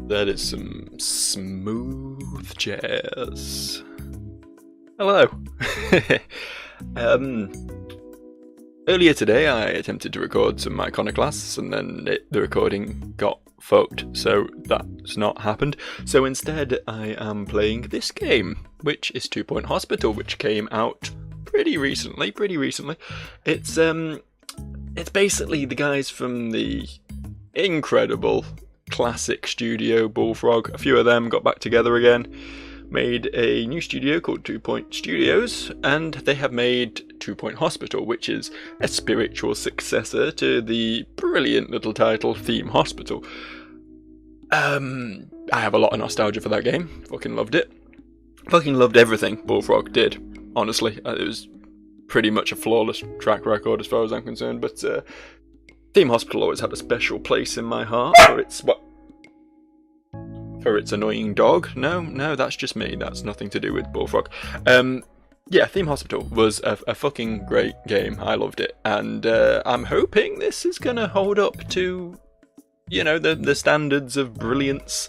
That is some smooth jazz. Hello. Earlier today I attempted to record some iconoclasts and then the recording got fucked, so that's not happened. So instead I am playing this game, which is 2 Point Hospital, which came out pretty recently. It's basically the guys from the incredible classic studio Bullfrog. A few of them got back together again, made a new studio called 2 Point Studios, and they have made 2 Point Hospital, which is a spiritual successor to the brilliant little title Theme Hospital. I have a lot of nostalgia for that game. Fucking loved it. Fucking loved everything Bullfrog did, honestly. It was pretty much a flawless track record as far as I'm concerned, but Theme Hospital always had a special place in my heart for its annoying dog. No, that's just me. That's nothing to do with Bullfrog. Yeah, Theme Hospital was a fucking great game. I loved it, and I'm hoping this is gonna hold up to, the standards of brilliance.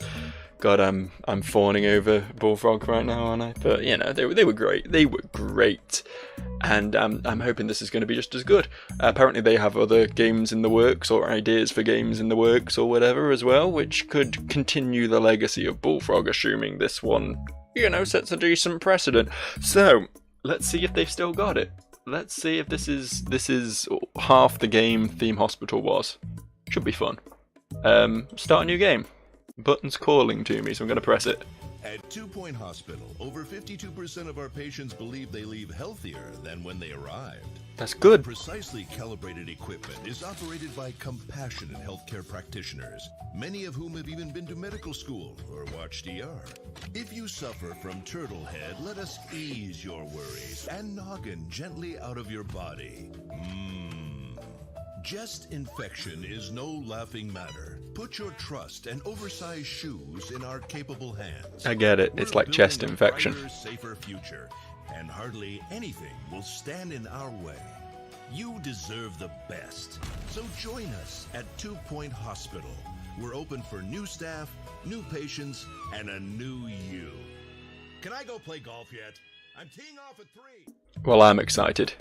God, I'm fawning over Bullfrog right now, aren't I? But they were great. They were great, and I'm hoping this is going to be just as good. Apparently, they have other games in the works or ideas for games in the works or whatever as well, which could continue the legacy of Bullfrog, assuming this one, sets a decent precedent. So let's see if they've still got it. Let's see if this is half the game Theme Hospital was. Should be fun. Start a new game. Button's calling to me, so I'm going to press it. At 2 Point Hospital, over 52% of our patients believe they leave healthier than when they arrived. That's good. Precisely calibrated equipment is operated by compassionate healthcare practitioners, many of whom have even been to medical school or watched ER. If you suffer from turtle head, let us ease your worries and noggin gently out of your body. Chest infection is no laughing matter. Put your trust and oversized shoes in our capable hands. I get it. It's like chest infection. Brighter, safer future, and hardly anything will stand in our way. You deserve the best. So join us at 2 Point Hospital. We're open for new staff, new patients, and a new you. Can I go play golf yet? I'm teeing off at 3. Well, I'm excited.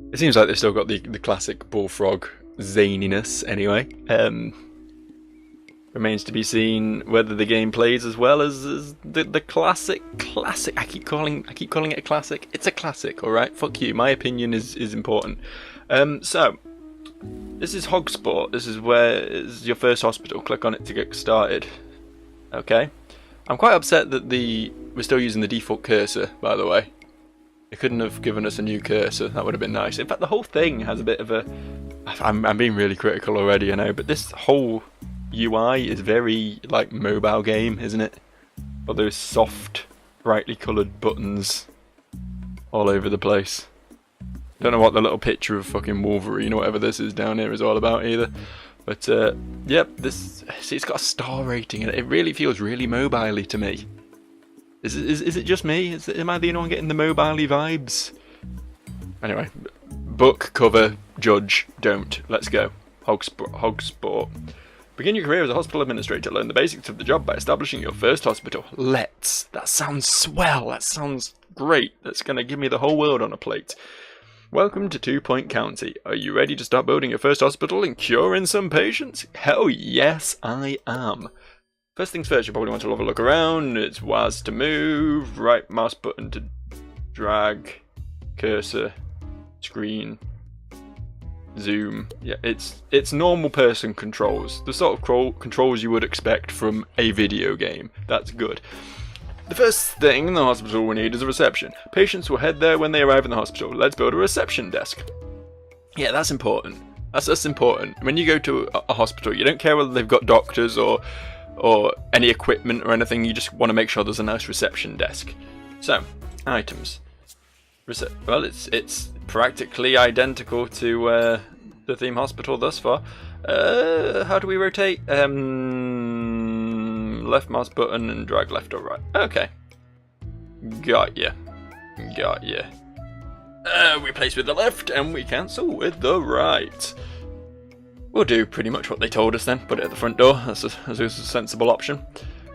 It seems like they've still got the classic Bullfrog zaniness anyway. Remains to be seen whether the game plays as well as the classic. I keep calling it a classic. It's a classic, alright? Fuck you. My opinion is important. So, this is Hogsport. This is where is your first hospital. Click on it to get started. Okay? I'm quite upset that we're still using the default cursor, by the way. They couldn't have given us a new cursor. That would have been nice. In fact, the whole thing has a bit of a... I'm being really critical already, I know, but this whole UI is very, mobile game, isn't it? All those soft, brightly coloured buttons all over the place. Don't know what the little picture of fucking Wolverine or whatever this is down here is all about either. But, yep, it's got a star rating, and it really feels really mobile-y to me. Is it just me? Am I the only one getting the mobile-y vibes? Anyway, book, cover, judge, don't. Let's go. Hogsport. Begin your career as a hospital administrator. Learn the basics of the job by establishing your first hospital. That sounds swell. That sounds great. That's going to give me the whole world on a plate. Welcome to 2 Point County. Are you ready to start building your first hospital and curing some patients? Hell yes, I am. First things first, you probably want to have a look around. It's WAS to move, right mouse button to drag, cursor, screen, zoom. Yeah, it's normal person controls. The sort of controls you would expect from a video game. That's good. The first thing in the hospital we need is a reception. Patients will head there when they arrive in the hospital. Let's build a reception desk. Yeah, that's important. That's important. When you go to a hospital, you don't care whether they've got doctors or any equipment or anything, you just want to make sure there's a nice reception desk. So, items. Well, it's practically identical to the Theme Hospital thus far. How do we rotate? Left mouse button and drag left or right. Okay. Got ya. We place with the left and we cancel with the right. We'll do pretty much what they told us then. Put it at the front door. That's a sensible option.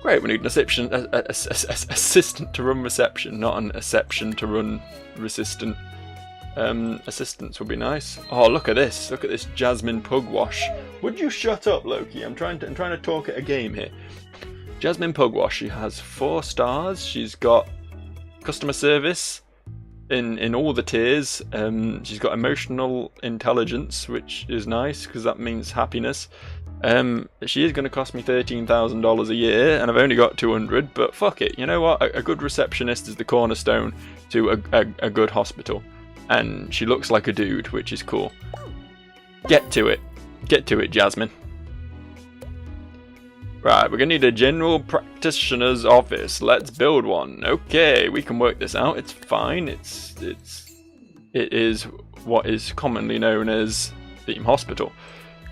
Great, we need an assistant to run reception, not an exception to run resistant. Assistants would be nice. Oh, look at this. Look at this Jasmine Pugwash. Would you shut up, Loki? I'm trying to talk at a game here. Jasmine Pugwash. She has 4 stars. She's got customer service in all the tiers. She's got emotional intelligence, which is nice because that means happiness. She is going to cost me $13,000 a year, and I've only got 200. But fuck it. You know what? A good receptionist is the cornerstone to a good hospital. And she looks like a dude, which is cool. Get to it. Get to it, Jasmine. Right, we're going to need a general practitioner's office. Let's build one. Okay, we can work this out. It's fine. It is what is commonly known as Theme Hospital.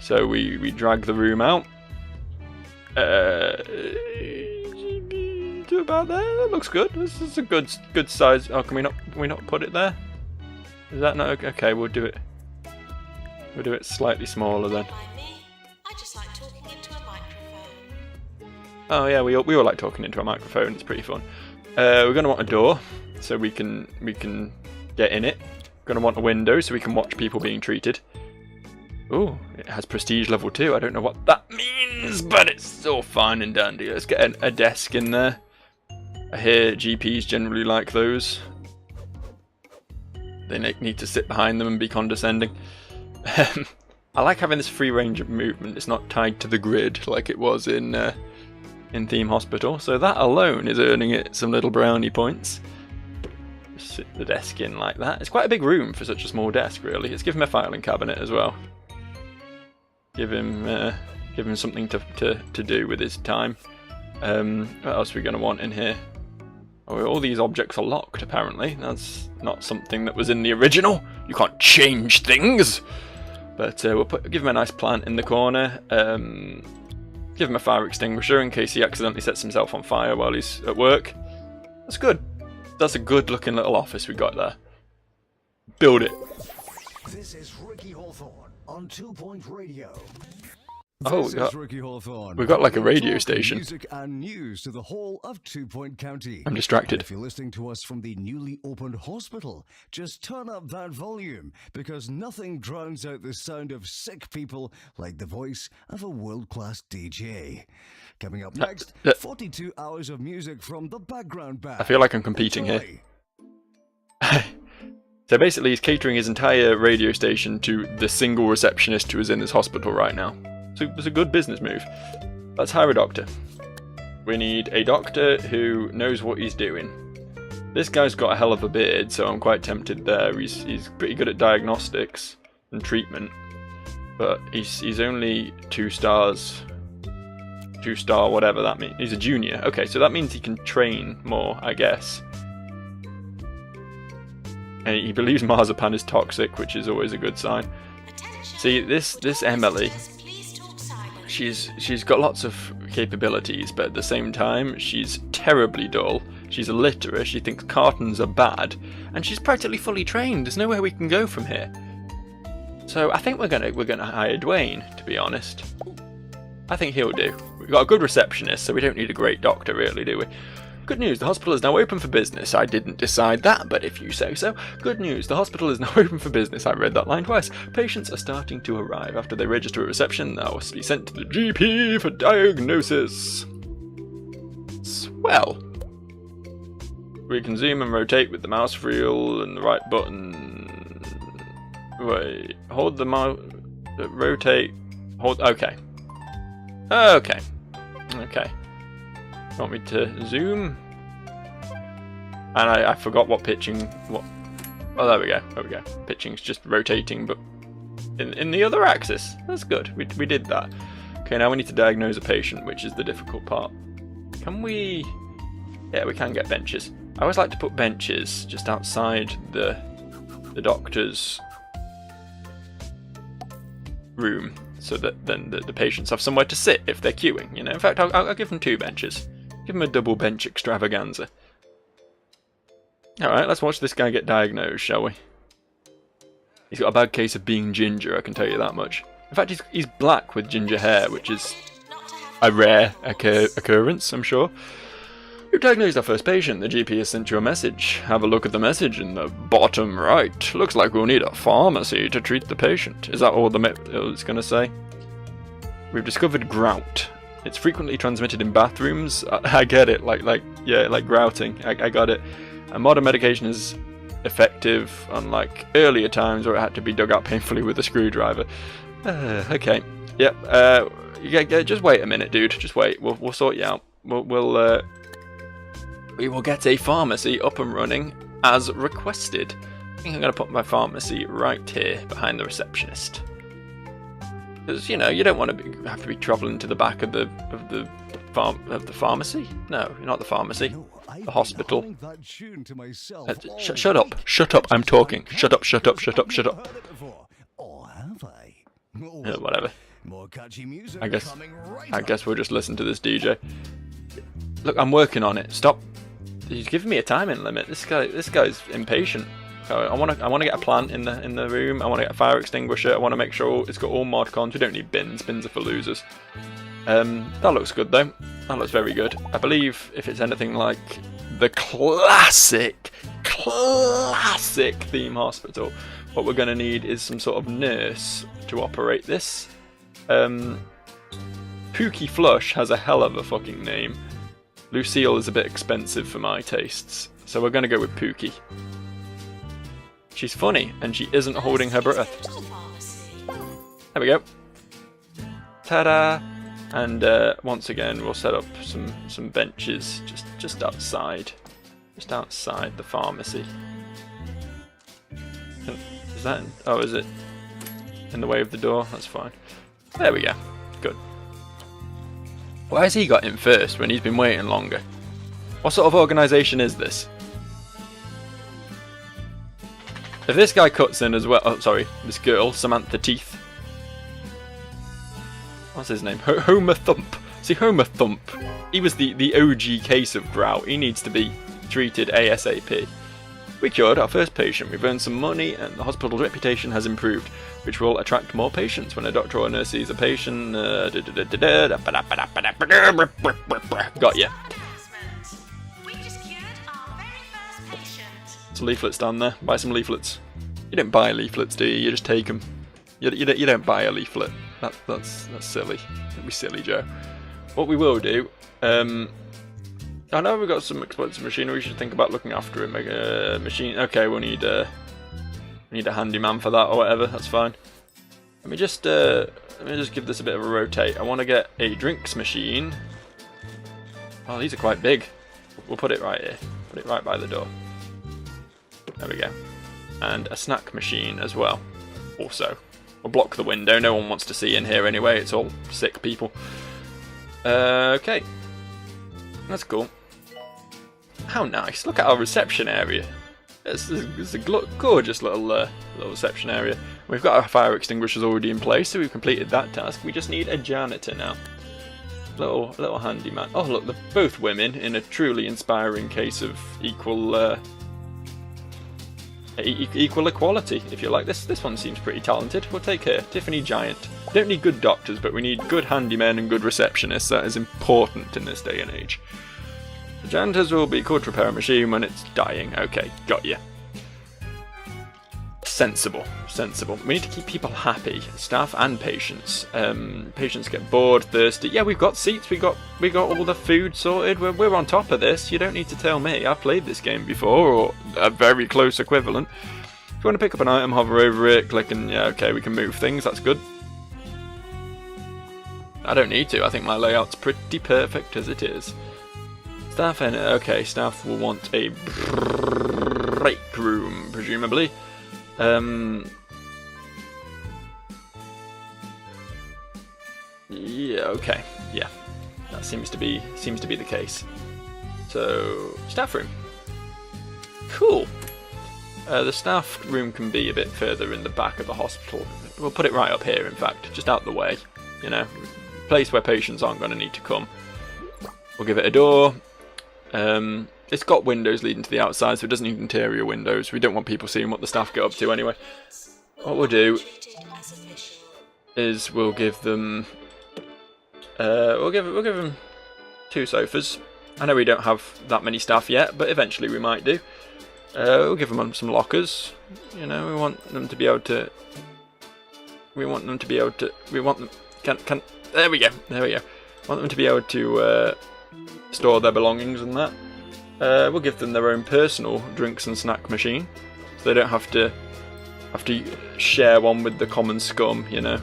So we drag the room out. To about there. That looks good. This is a good size. Oh, can we not put it there? Is that not okay? Okay, we'll do it. We'll do it slightly smaller then. I just like talking into a microphone. Oh yeah, we all like talking into a microphone. It's pretty fun. We're gonna want a door so we can get in it. We're gonna want a window so we can watch people being treated. Ooh, it has prestige level 2. I don't know what that means, but it's so fine and dandy. Let's get a desk in there. I hear GPs generally like those. They need to sit behind them and be condescending. I like having this free range of movement. It's not tied to the grid like it was in Theme Hospital. So that alone is earning it some little brownie points. Just sit the desk in like that. It's quite a big room for such a small desk, really. Let's give him a filing cabinet as well. Give him something to do with his time. What else are we going to want in here? Oh, all these objects are locked, apparently. That's not something that was in the original. You can't change things! But we'll give him a nice plant in the corner. Give him a fire extinguisher in case he accidentally sets himself on fire while he's at work. That's good. That's a good looking little office we got there. Build it. This is Ricky Hawthorne on 2 Point Radio. Oh, we've got like a radio station. Music and news to the whole of 2 Point County. I'm distracted. And if you're listening to us from the newly opened hospital, just turn up that volume because nothing drowns out the sound of sick people like the voice of a world-class DJ. Coming up next, 42 hours of music from the background band. I feel like I'm competing here. So basically, he's catering his entire radio station to the single receptionist who is in this hospital right now. So it's a good business move. Let's hire a doctor. We need a doctor who knows what he's doing. This guy's got a hell of a beard, so I'm quite tempted there. He's pretty good at diagnostics and treatment, but he's only 2 stars. 2-star, whatever that means. He's a junior. Okay, so that means he can train more, I guess. And he believes marzipan is toxic, which is always a good sign. See, this Emily, she's got lots of capabilities, but at the same time, she's terribly dull. She's illiterate. She thinks cartons are bad, and she's practically fully trained. There's nowhere we can go from here. So I think we're gonna hire Dwayne, to be honest. I think he'll do. We've got a good receptionist, so we don't need a great doctor, really, do we? Good news, the hospital is now open for business. I didn't decide that, but if you say so. Good news, the hospital is now open for business. I read that line twice. Patients are starting to arrive. After they register at reception, they'll be sent to the GP for diagnosis. Swell. We can zoom and rotate with the mouse wheel and the right button. Wait, hold the mouse, rotate, hold, okay. Okay. Want me to zoom? And I forgot what pitching. What? Oh, there we go. Pitching's just rotating, but in the other axis. That's good. We did that. Okay, now we need to diagnose a patient, which is the difficult part. Can we? Yeah, we can get benches. I always like to put benches just outside the doctor's room, so that then the patients have somewhere to sit if they're queuing. You know, in fact, I'll give them 2 benches. Give him a double bench extravaganza. Alright, let's watch this guy get diagnosed, shall we? He's got a bad case of being ginger, I can tell you that much. In fact, he's black with ginger hair, which is Not to have a rare occurrence, I'm sure. You've diagnosed our first patient. The GP has sent you a message. Have a look at the message in the bottom right. Looks like we'll need a pharmacy to treat the patient. Is that all it's going to say? We've discovered grout. It's frequently transmitted in bathrooms. I get it, like grouting. I got it. And modern medication is effective, unlike earlier times where it had to be dug out painfully with a screwdriver. Okay. Yep. Yeah, just wait a minute, dude. Just wait. We'll sort you out. We will get a pharmacy up and running as requested. I think I'm going to put my pharmacy right here behind the receptionist. Because, you know, you don't want to have to be travelling to the back of the pharmacy. No, not the pharmacy. The hospital. Shut up. Shut up. I'm talking. Shut up. Shut up. Shut up. Shut up. Whatever. I guess we'll just listen to this DJ. Look, I'm working on it. Stop. He's giving me a timing limit. This guy's impatient. I want to get a plant in the room. I want to get a fire extinguisher. I want to make sure it's got all mod cons. We don't need bins. Bins are for losers. That looks good though. That looks very good. I believe if it's anything like the classic theme hospital, what we're going to need is some sort of nurse to operate this. Pookie Flush has a hell of a fucking name. Lucille is a bit expensive for my tastes, so we're going to go with Pookie. She's funny, and she isn't holding her breath. There we go. Ta-da! And once again, we'll set up some benches just outside the pharmacy. Is that? Oh, is it in the way of the door? That's fine. There we go. Good. Why has he got in first when he's been waiting longer? What sort of organisation is this? If this guy cuts in as well... Oh, sorry. This girl, Samantha Teeth. What's his name? Homer Thump. See, Homer Thump, he was the OG case of grout. He needs to be treated ASAP. We cured our first patient. We've earned some money and the hospital's reputation has improved, which will attract more patients. When a doctor or nurse sees a patient... Got ya. We just cured our very first patient. Some leaflets down there. Buy some leaflets. You don't buy leaflets, do you? You just take them. You don't buy a leaflet. That's silly. Don't be silly, Joe. What we will do... I know we've got some expensive machinery. We should think about looking after it. Make a machine. Okay, we'll need a handyman for that or whatever. That's fine. Let me just give this a bit of a rotate. I want to get a drinks machine. Oh, these are quite big. We'll put it right here. Put it right by the door. There we go. And a snack machine as well. Also, we'll block the window. No one wants to see in here anyway. It's all sick people. Okay, that's cool. How nice! Look at our reception area. It's a gorgeous little reception area. We've got our fire extinguishers already in place, so we've completed that task. We just need a janitor now. Little handyman. Oh look, they're both women in a truly inspiring case of equal equality, if you like. This one seems pretty talented. We'll take her, Tiffany Giant. We don't need good doctors, but we need good handymen and good receptionists. That is important in this day and age. The janitors will be called to repair a machine when it's dying. Okay, got you. Sensible. We need to keep people happy, staff and patients. Patients get bored, thirsty. Yeah, we've got seats. We got all the food sorted. We're on top of this. You don't need to tell me. I've played this game before, or a very close equivalent. If you want to pick up an item, hover over it, click, and yeah, okay, we can move things. That's good. I don't need to. I think my layout's pretty perfect as it is. Staff and okay, staff will want a break room, presumably. Yeah, okay. Yeah. That seems to be the case. So, staff room. Cool. The staff room can be a bit further in the back of the hospital. We'll put it right up here, in fact, just out the way. You know, place where patients aren't going to need to come. We'll give it a door. It's got windows leading to the outside, so it doesn't need interior windows. We don't want people seeing what the staff get up to anyway. What we'll do... is we'll give them we'll give them 2 sofas. I know we don't have that many staff yet, but eventually we might do. We'll give them some lockers. You know, we want them to be able to. We want them. Can there we go. Want them to be able to store their belongings and that. We'll give them their own personal drinks and snack machine, so they don't have to share one with the common scum. You know,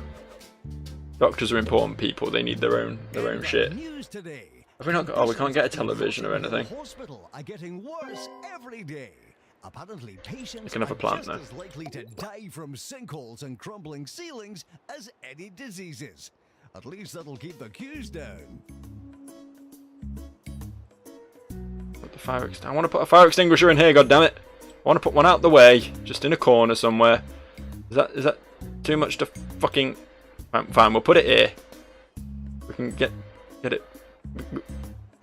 doctors are important people. They need their own shit. Have we not got, we can't get a television or anything. Hospital are getting worse every day. Apparently, patients can have a plant just now. as likely to die from sinkholes and crumbling ceilings as any diseases. At least that'll keep the queues down. Put the fire I want to put a fire extinguisher in here. God damn it! I want to put one out the way, just in a corner somewhere. Is that too much to fucking? Fine, we'll put it here. We can get it.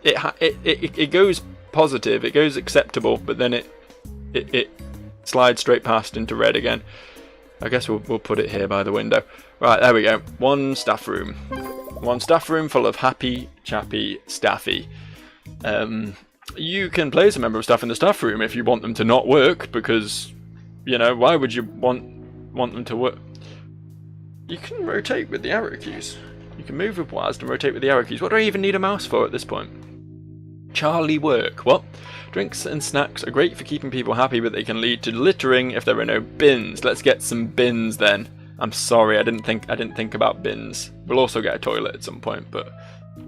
It goes positive, it goes acceptable, but then it slides straight past into red again. I guess we'll put it here by the window. Right, there we go. One staff room full of happy chappy staffy. You can place a member of staff in the staff room if you want them to not work, because, you know, why would you want them to work? You can rotate with the arrow keys. You can move with WASD and rotate with the arrow keys. What do I even need a mouse for at this point? Charlie work. What? Drinks and snacks are great for keeping people happy, but they can lead to littering if there are no bins. Let's get some bins then. I'm sorry, I didn't think about bins. We'll also get a toilet at some point, but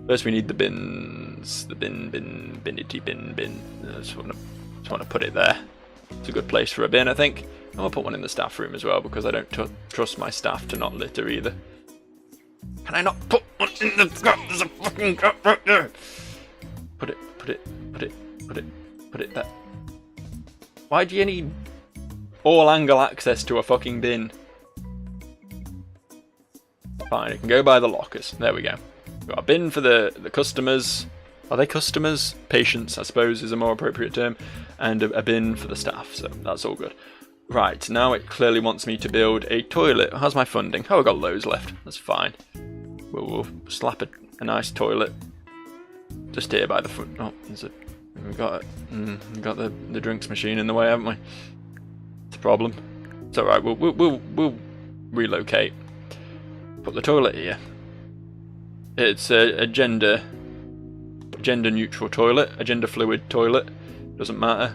first we need the bins. The binnity bin. I just want to put it there. It's a good place for a bin, I think. And I'll put one in the staff room as well, because I don't trust my staff to not litter either. Can I not put one in the cup? There's a fucking cup right there. Put it there. Why do you need all angle access to a fucking bin? Fine, it can go by the lockers. There we go. We've got a bin for the customers. Are they customers? Patients, I suppose, is a more appropriate term. And a bin for the staff, so that's all good. Right, now it clearly wants me to build a toilet. How's my funding? Oh, I've got loads left. That's fine. We'll slap a nice toilet just here by the front. Oh, we've got the drinks machine in the way, haven't we? It's a problem. It's alright, we'll relocate. Put the toilet here. It's a gender neutral toilet, a gender fluid toilet. Doesn't matter.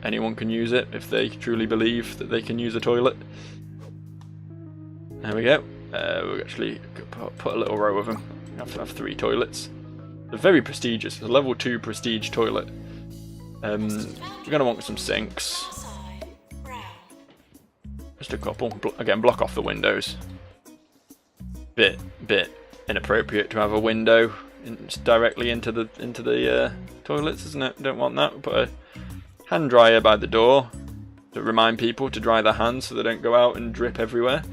Anyone can use it if they truly believe that they can use a toilet. There we go. We'll actually put a little row of them. We have to have 3 toilets. They're very prestigious. It's a level 2 prestige toilet. We're going to want some sinks. Just a couple. Again, block off the windows. Bit inappropriate to have a window directly into the toilets, isn't it? Don't want that. We'll put a hand dryer by the door to remind people to dry their hands so they don't go out and drip everywhere.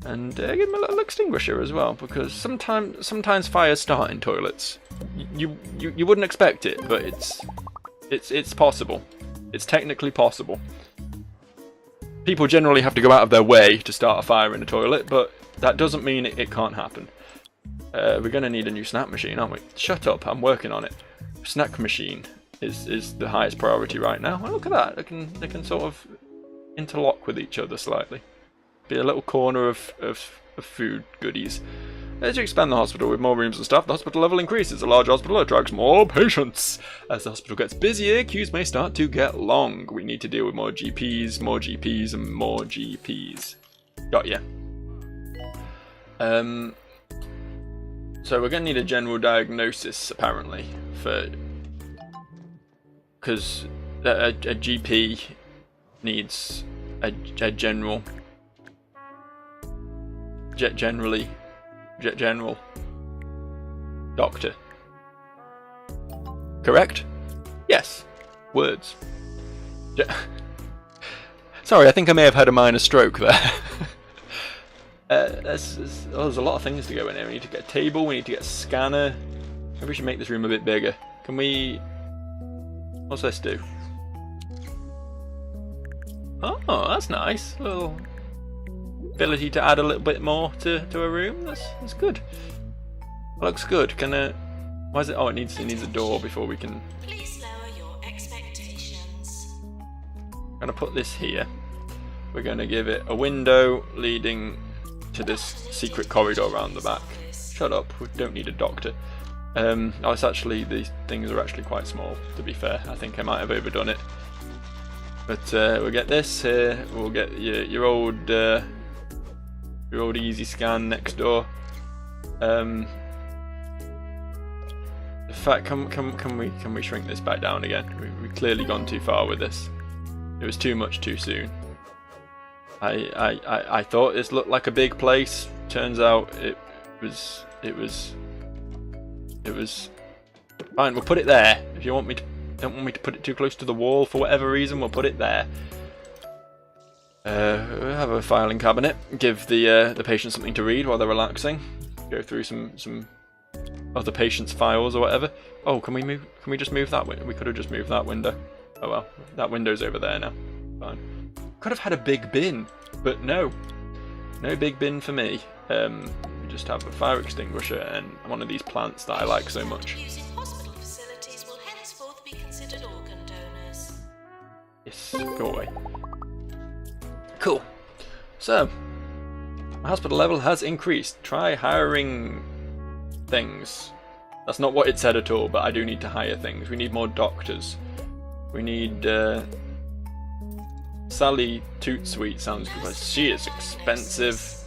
And give them a little extinguisher as well, because sometimes fires start in toilets. You wouldn't expect it, but it's possible. It's technically possible. People generally have to go out of their way to start a fire in a toilet, but that doesn't mean it can't happen. We're going to need a new snack machine, aren't we? Shut up, I'm working on it. Snack machine is the highest priority right now. Oh, look at that, they can sort of interlock with each other slightly. Be a little corner of food goodies. As you expand the hospital with more rooms and staff, the hospital level increases. A large hospital attracts more patients. As the hospital gets busier, queues may start to get long. We need to deal with more GPs, and more GPs. Got ya. So we're going to need a general diagnosis, apparently, because a GP needs a general doctor. Correct? Yes. Words. Sorry, I think I may have had a minor stroke there. There's a lot of things to go in here. We need to get a table, we need to get a scanner. Maybe we should make this room a bit bigger. Can we... What's this do? Oh, that's nice. A little ability to add a little bit more to a room. That's good. Looks good. Can why is it? Oh, it needs a door before we can. Please lower your expectations. I'm gonna put this here. We're gonna give it a window leading to this secret corridor around the back. Shut up. We don't need a doctor. Oh, it's actually, these things are actually quite small, to be fair. I think I might have overdone it. But we'll get this here. We'll get your old easy scan next door. In fact, can we shrink this back down again? We've clearly gone too far with this. It was too much too soon. I thought this looked like a big place. Turns out it was fine. We'll put it there. If you don't want me to put it too close to the wall for whatever reason, we'll put it there. We'll have a filing cabinet. Give the patient something to read while they're relaxing. Go through some other patients' files or whatever. Oh, can we just move that window? We could have just moved that window. Oh well, that window's over there now. Fine. Could have had a big bin, but no big bin for me. We just have a fire extinguisher and one of these plants that I like so much. Using hospital facilities will henceforth be considered organ donors. Yes, go away. Cool. So, my hospital level has increased. Try hiring things. That's not what it said at all, but I do need to hire things. We need more doctors. We need Sally Toot Sweet sounds good, but she is expensive.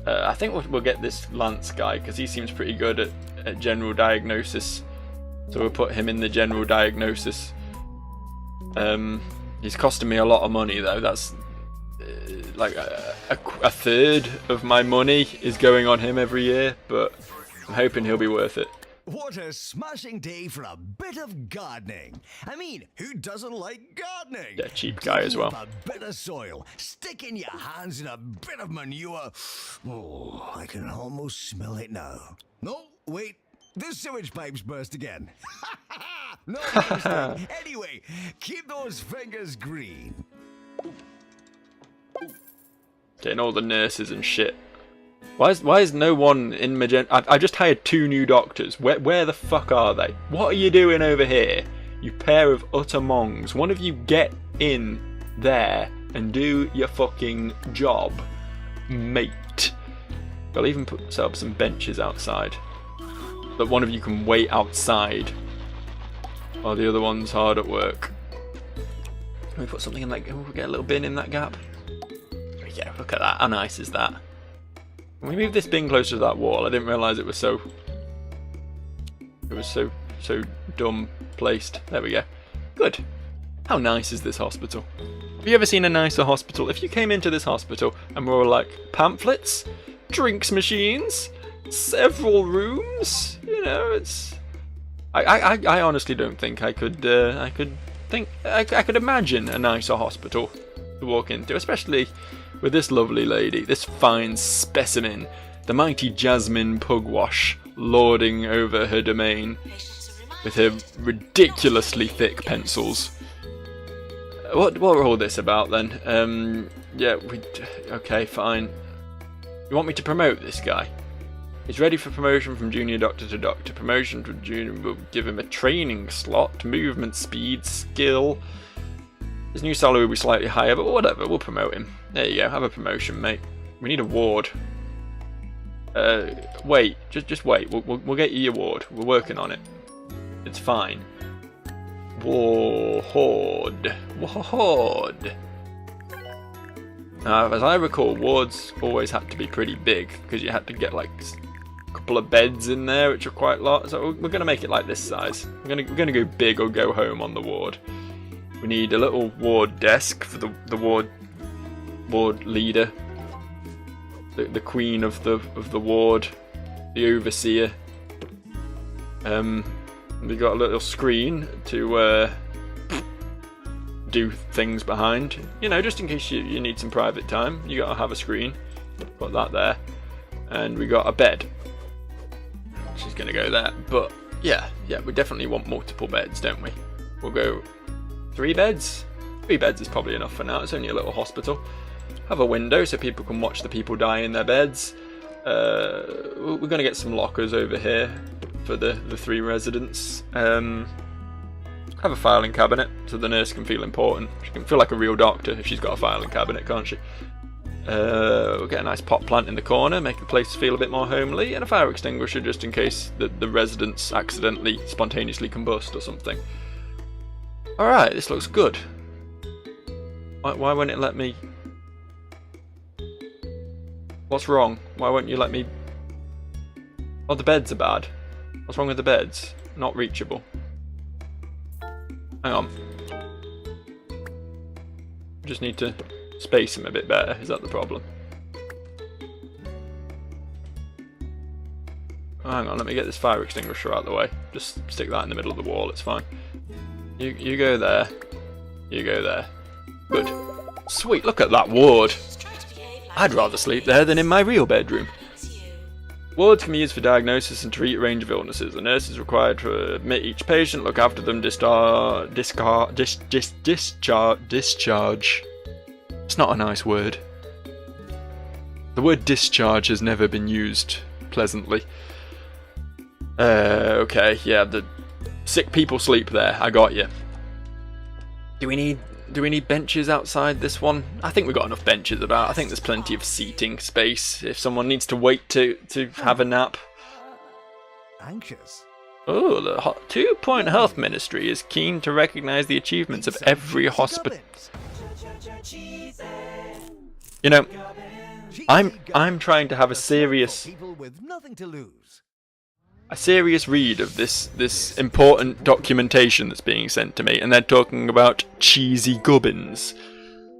I think we'll get this Lance guy because he seems pretty good at general diagnosis. So we'll put him in the general diagnosis. He's costing me a lot of money though. That's like a third of my money is going on him every year, but I'm hoping he'll be worth it. What a smashing day for a bit of gardening. I mean, who doesn't like gardening? Yeah, cheap guy as well. A bit of soil, sticking your hands in a bit of manure. Oh, I can almost smell it now. No, wait, the sewage pipes burst again. No, mistake. Anyway, keep those fingers green. Getting all the nurses and shit. Why is no one in Magenta? I just hired 2 new doctors. Where the fuck are they? What are you doing over here? You pair of utter mongs. One of you get in there and do your fucking job, mate. I'll even set up some benches outside. But one of you can wait outside while the other one's hard at work. Can we put something in that? Can we get a little bin in that gap? Yeah, look at that. How nice is that? Can we move this bin closer to that wall? I didn't realise it was so dumb placed. There we go. Good. How nice is this hospital? Have you ever seen a nicer hospital? If you came into this hospital and were like pamphlets, drinks machines, several rooms, you know, it's. I honestly don't think I could imagine a nicer hospital to walk into, especially with this lovely lady, this fine specimen, the mighty Jasmine Pugwash, lording over her domain with her ridiculously thick pencils. What were all this about then? Yeah, okay, fine. You want me to promote this guy? He's ready for promotion from junior doctor to doctor. Promotion to junior will give him a training slot, movement speed, skill. His new salary will be slightly higher, but whatever, we'll promote him. There you go, have a promotion, mate. We need a ward. Wait, just wait. We'll get you your ward. We're working on it. It's fine. Ward. Now, as I recall, wards always had to be pretty big because you had to get like a couple of beds in there, which are quite a lot. So we're gonna make it like this size. We're gonna go big or go home on the ward. We need a little ward desk for the ward leader, the queen of the ward, the overseer. We got a little screen to do things behind, you know, just in case you need some private time. You gotta have a screen. Put that there, and we got a bed. She's gonna go there, but yeah, we definitely want multiple beds, don't we? We'll go 3 beds. 3 beds is probably enough for now. It's only a little hospital. Have a window so people can watch the people die in their beds. We're going to get some lockers over here for the 3 residents. Have a filing cabinet so the nurse can feel important. She can feel like a real doctor if she's got a filing cabinet, can't she? We'll get a nice pot plant in the corner, make the place feel a bit more homely, and a fire extinguisher just in case the residents accidentally, spontaneously combust or something. Alright, this looks good. Why won't it let me... What's wrong? Why won't you let me... Oh, the beds are bad. What's wrong with the beds? Not reachable. Hang on. Just need to space them a bit better. Is that the problem? Hang on, let me get this fire extinguisher out of the way. Just stick that in the middle of the wall, it's fine. You go there. You go there. Good. Sweet, look at that ward. I'd rather sleep there than in my real bedroom. Wards can be used for diagnosis and treat a range of illnesses. The nurse is required to admit each patient, look after them, discharge. It's not a nice word. The word discharge has never been used pleasantly. Okay, yeah, the sick people sleep there. I got you. Do we need benches outside this one? I think we've got enough benches about. I think there's plenty of seating space if someone needs to wait to have a nap. Anxious. Oh, the 2 Point Health Ministry is keen to recognise the achievements of every hospital. You know, I'm trying to have a serious read of this important documentation that's being sent to me, and they're talking about cheesy gubbins.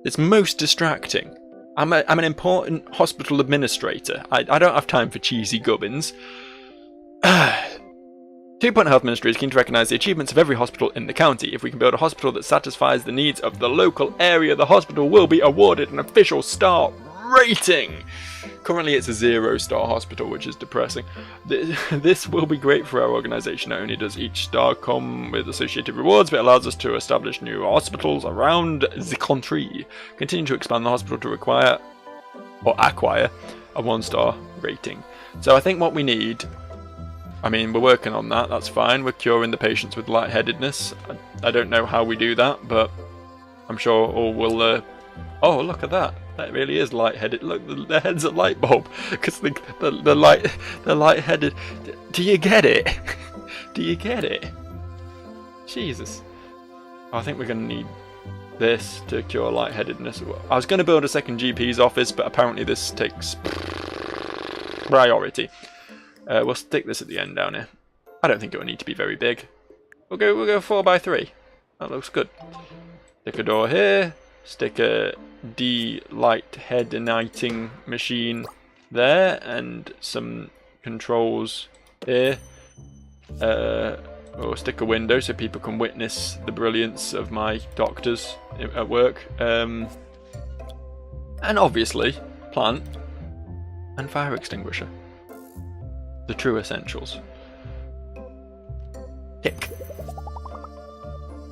It's most distracting. I'm an important hospital administrator. I don't have time for cheesy gubbins. 2 Point Health Ministry is keen to recognise the achievements of every hospital in the county. If we can build a hospital that satisfies the needs of the local area, the hospital will be awarded an official star rating. Currently it's a 0-star hospital, which is depressing. This will be great for our organisation. Not only does each star come with associated rewards, but it allows us to establish new hospitals around the country. Continue to expand the hospital to acquire a 1-star rating. So I think what we need... I mean, we're working on that, that's fine. We're curing the patients with lightheadedness. I don't know how we do that, but I'm sure all will... Oh, look at that. That really is lightheaded. Look, the head's a light bulb. Because the lightheaded... Do you get it? Do you get it? Jesus. I think we're going to need this to cure lightheadedness. I was going to build a second GP's office, but apparently this takes priority. We'll stick this at the end down here. I don't think it will need to be very big. We'll go 4x3. That looks good. Stick a door here. Stick a de-light-head-igniting machine there, and some controls here. We'll stick a window so people can witness the brilliance of my doctors at work. And obviously, plant and fire extinguisher. The true essentials. Tick.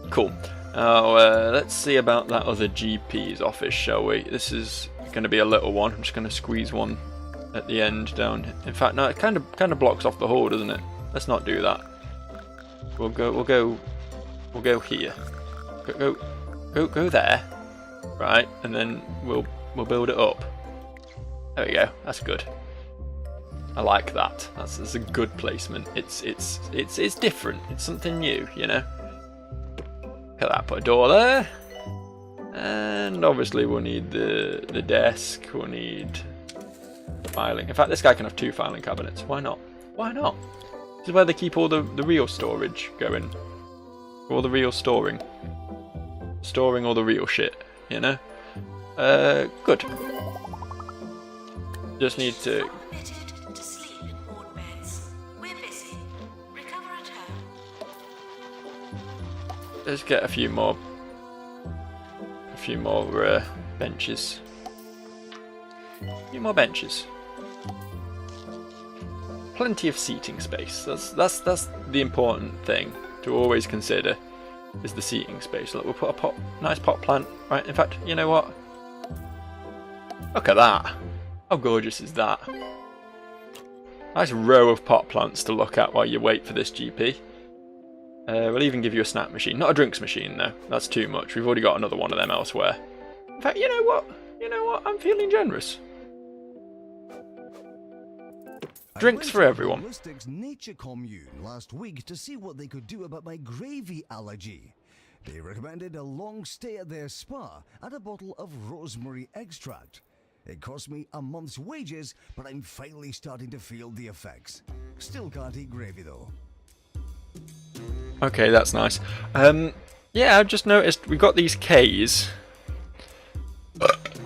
Cool. Let's see about that other GP's office, shall we? This is going to be a little one. I'm just going to squeeze one at the end down. In fact, no, it kind of blocks off the hall, doesn't it? Let's not do that. We'll go here. Go there. Right, and then we'll build it up. There we go. That's good. I like that. That's a good placement. It's different. It's something new, you know. Look at that. Put a door there, and obviously we'll need the desk. We'll need filing. In fact, this guy can have 2 filing cabinets. Why not? Why not? This is where they keep all the real storage going. All the real storing all the real shit. You know. Good. Just need to. Let's get a few more benches. A few more benches. Plenty of seating space. That's the important thing to always consider, is the seating space. Look, we'll put a nice pot plant. Right. In fact, you know what? Look at that. How gorgeous is that? Nice row of pot plants to look at while you wait for this GP. We'll even give you a snack machine. Not a drinks machine, though. That's too much. We've already got another one of them elsewhere. In fact, you know what? You know what? I'm feeling generous. Drinks for everyone. Ballistics Nature Commune last week to see what they could do about my gravy allergy. They recommended a long stay at their spa and a bottle of rosemary extract. It cost me a month's wages, but I'm finally starting to feel the effects. Still can't eat gravy though. Okay, that's nice. Yeah, I've just noticed we've got these Ks.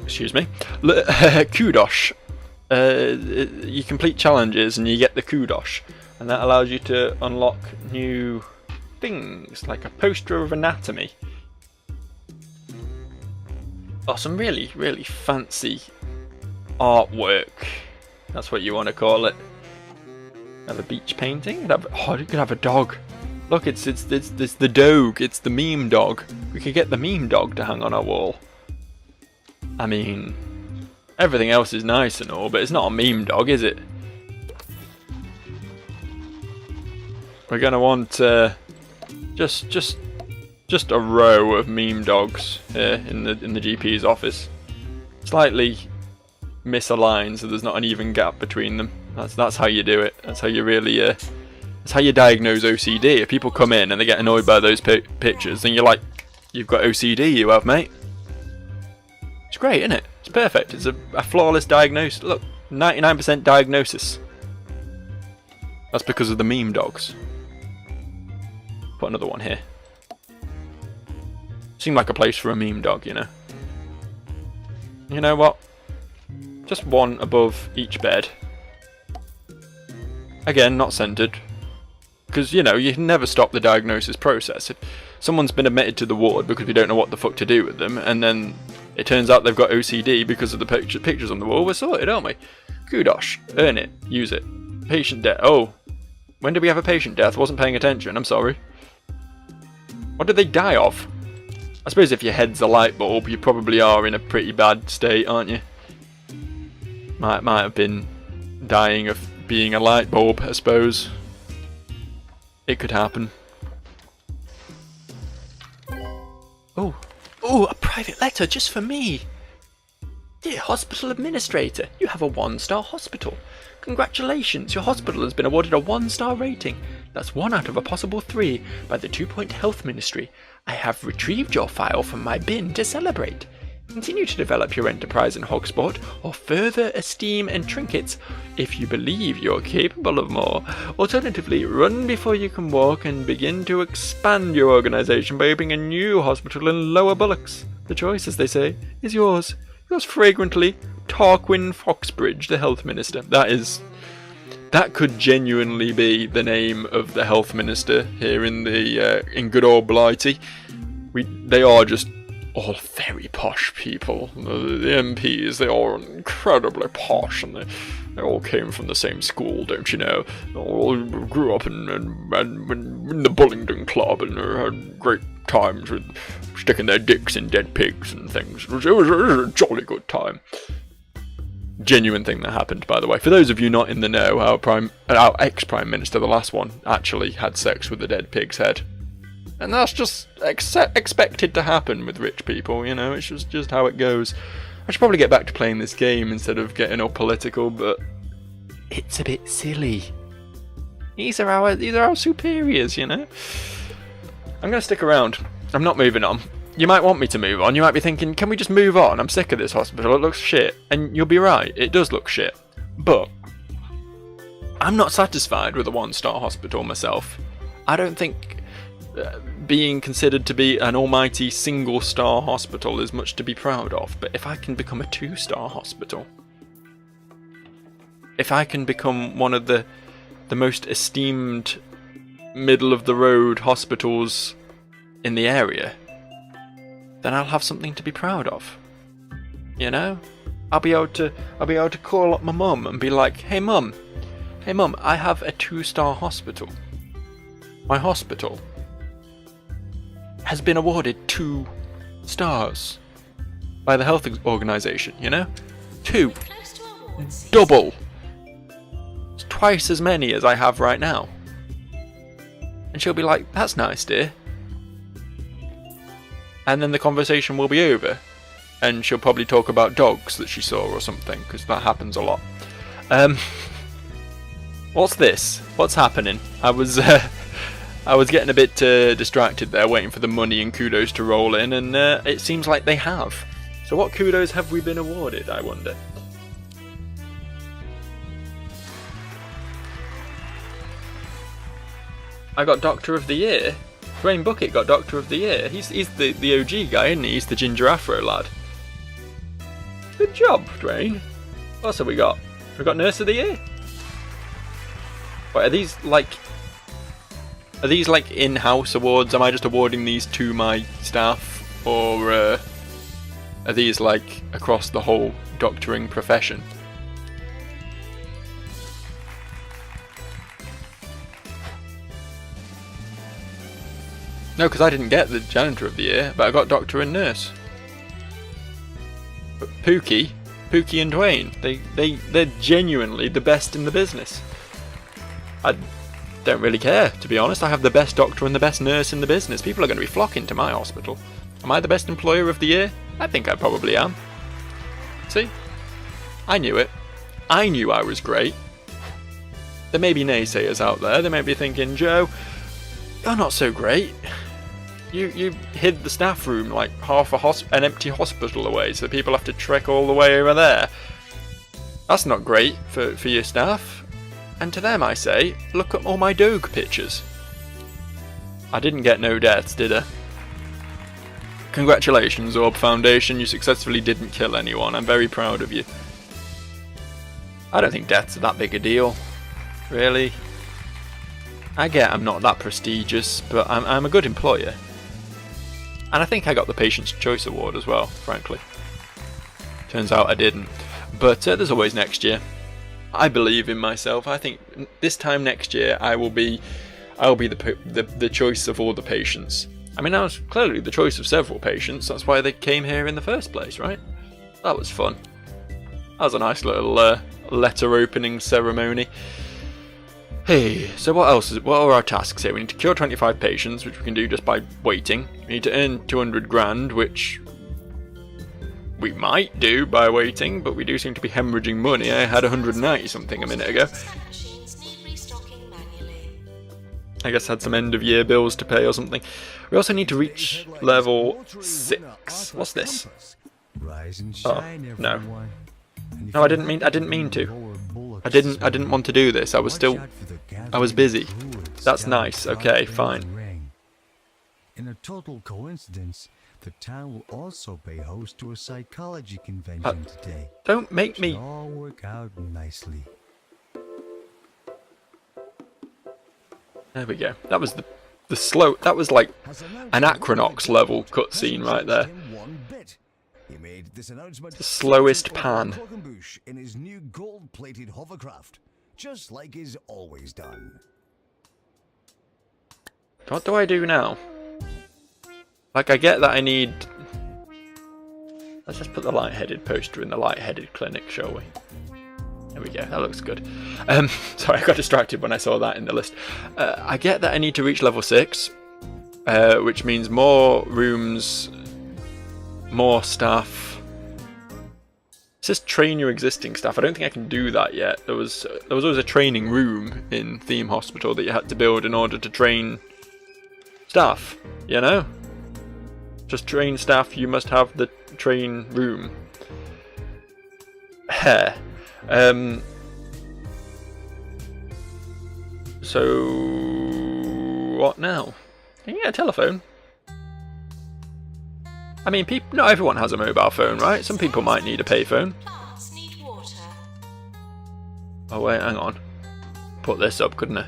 Excuse me. Kudosh. You complete challenges and you get the Kudosh, and that allows you to unlock new things, like a poster of anatomy. Oh, some really, really fancy artwork. That's what you want to call it. Have a beach painting. You could have a dog. Look, it's the dog. It's the meme dog. We could get the meme dog to hang on our wall. I mean, everything else is nice and all, but it's not a meme dog, is it? We're gonna want just a row of meme dogs here in the GP's office. Slightly misaligned, so there's not an even gap between them. That's how you do it. That's how you really that's how you diagnose OCD. If people come in and they get annoyed by those pictures, then you're like, you've got OCD, you have, mate. It's great, isn't it? It's perfect. It's a flawless diagnosis. Look, 99% diagnosis. That's because of the meme dogs. Put another one here. Seemed like a place for a meme dog, you know. You know what? Just one above each bed. Again, not centered. Because, you know, you can never stop the diagnosis process. If someone's been admitted to the ward because we don't know what the fuck to do with them, and then it turns out they've got OCD because of the pictures on the wall, we're sorted, aren't we? Kudosh. Earn it. Use it. Patient death. Oh. When did we have a patient death? Wasn't paying attention. I'm sorry. What did they die of? I suppose if your head's a light bulb, you probably are in a pretty bad state, aren't you? Might have been dying of being a light bulb, I suppose. It could happen. Oh, a private letter just for me. Dear hospital administrator, you have a 1-star hospital. Congratulations, your hospital has been awarded a 1-star rating. That's 1 out of a possible 3 by the 2 Point Health Ministry. I have retrieved your file from my bin to celebrate. Continue to develop your enterprise in Hogsport, or further esteem and trinkets if you believe you're capable of more. Alternatively, run before you can walk and begin to expand your organisation by opening a new hospital in Lower Bullocks. The choice, as they say, is yours. Yours fragrantly, Tarquin Foxbridge, the Health Minister. That could genuinely be the name of the Health Minister here in good old Blighty. They are just all very posh people. The MPs, they are incredibly posh, and they all came from the same school, don't you know? They all grew up in the Bullingdon Club and had great times with sticking their dicks in dead pigs and things. It was a jolly good time. Genuine thing that happened, by the way. For those of you not in the know, our ex-Prime Minister, the last one, actually had sex with a dead pig's head. And that's just expected to happen with rich people, you know, it's just how it goes. I should probably get back to playing this game instead of getting all political, but it's a bit silly. These are our superiors, you know. I'm going to stick around. I'm not moving on. You might want me to move on. You might be thinking, can we just move on? I'm sick of this hospital. It looks shit. And you'll be right. It does look shit. But I'm not satisfied with a 1-star hospital myself. I don't think being considered to be an almighty single-star hospital is much to be proud of. But if I can become a 2-star hospital, if I can become one of the most esteemed middle-of-the-road hospitals in the area, then I'll have something to be proud of. You know? I'll be able to call up my mum and be like, hey mum, I have a 2-star hospital. My hospital has been awarded 2 stars by the health organisation, you know? 2. Close to award season. Double. It's twice as many as I have right now. And she'll be like, that's nice, dear. And then the conversation will be over. And she'll probably talk about dogs that she saw or something, because that happens a lot. What's this? What's happening? I was getting a bit distracted there, waiting for the money and kudos to roll in, and it seems like they have. So what kudos have we been awarded, I wonder? I got Doctor of the Year. Dwayne Bucket got Doctor of the Year. He's the OG guy, isn't he? He's the ginger afro lad. Good job, Dwayne. What else have we got? We got Nurse of the Year. Wait, are these like in-house awards? Am I just awarding these to my staff, or are these like across the whole doctoring profession? No, because I didn't get the Janitor of the Year, but I got Doctor and Nurse. But Pookie and Dwayne, they're genuinely the best in the business. I don't really care, to be honest. I have the best doctor and the best nurse in the business. People are going to be flocking to my hospital. Am I the best employer of the year? I think I probably am. See? I knew it. I knew I was great. There may be naysayers out there. They may be thinking, Joe, you're not so great. You hid the staff room like half an empty hospital away, so people have to trek all the way over there. That's not great for your staff. And to them I say, look at all my dog pictures. I didn't get no deaths, did I? Congratulations, Orb Foundation, you successfully didn't kill anyone. I'm very proud of you. I don't think deaths are that big a deal. Really? I get I'm not that prestigious, but I'm a good employer. And I think I got the Patient's Choice Award as well, frankly. Turns out I didn't. But there's always next year. I believe in myself. I think this time next year I'll be the choice of all the patients. I mean, I was clearly the choice of several patients. That's why they came here in the first place, right? That was fun. That was a nice little letter opening ceremony. Hey, so what are our tasks here? We need to cure 25 patients, which we can do just by waiting. We need to earn 200 grand, which we might do by waiting, but we do seem to be hemorrhaging money. I had 190 something a minute ago. I guess I had some end of year bills to pay or something. We also need to reach level 6. What's this? Oh, no. No, I didn't mean to. I didn't want to do this. I was busy. That's nice. Okay, fine. In a total coincidence, the town will also be host to a psychology convention today. Don't make me. It'll all work out nicely. There we go. That was the slow. That was like an Acronox level cutscene right there. He made this announcement the slowest pan. In his new gold-plated hovercraft, just like he's always done. What do I do now? Like, I get that I need. Let's just put the light-headed poster in the light-headed clinic, shall we? There we go. That looks good. Sorry, I got distracted when I saw that in the list. I get that I need to reach level 6, which means more rooms. More staff. It says train your existing staff. I don't think I can do that yet. There was always a training room in Theme Hospital that you had to build in order to train staff, you know? Just train staff, you must have the train room. Hair. So what now? Can you get a telephone? I mean, not everyone has a mobile phone, right? Some people might need a payphone. Plants need water. Oh wait, hang on. Put this up, couldn't I?